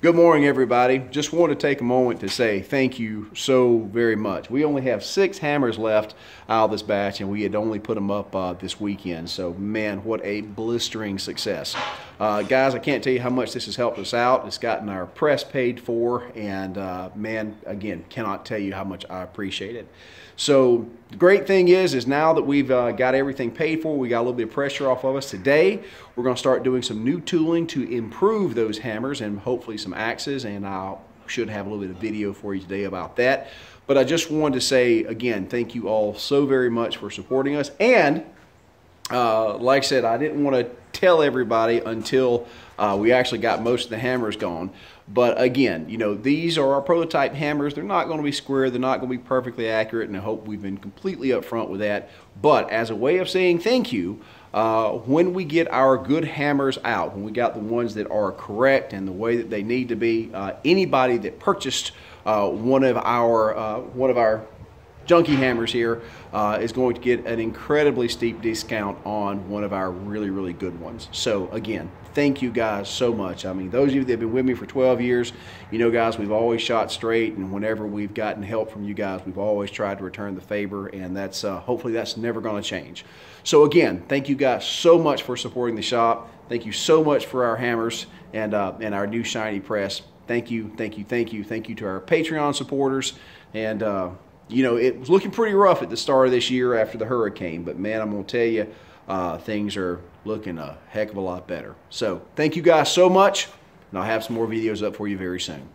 Good morning, everybody. Just want to take a moment to say thank you so very much. We only have 6 hammers left out of this batch, and we had only put them up this weekend. So, man, what a blistering success. Guys, I can't tell you how much this has helped us out. It's gotten our press paid for, and man, again, cannot tell you how much I appreciate it. So the great thing is now that we've got everything paid for, we got a little bit of pressure off of us. Today, we're going to start doing some new tooling to improve those hammers and hopefully some axes, and I should have a little bit of video for you today about that. But I just wanted to say, again, thank you all so very much for supporting us. And like I said, I didn't want to tell everybody until we actually got most of the hammers gone. But again, you know, these are our prototype hammers. They're not going to be square. They're not going to be perfectly accurate, and I hope we've been completely upfront with that. But as a way of saying thank you, when we get our good hammers out, when we got the ones that are correct and the way that they need to be, anybody that purchased one of our junkie hammers here is going to get an incredibly steep discount on one of our really good ones. So again, thank you guys so much. I mean, those of you that have been with me for 12 years, you know, guys, we've always shot straight, and whenever we've gotten help from you guys, we've always tried to return the favor, and that's hopefully that's never going to change. So again, thank you guys so much for supporting the shop. Thank you so much for our hammers and our new shiny press. Thank you to our Patreon supporters. And you know, it was looking pretty rough at the start of this year after the hurricane, but man, I'm going to tell you, things are looking a heck of a lot better. So thank you guys so much, and I'll have some more videos up for you very soon.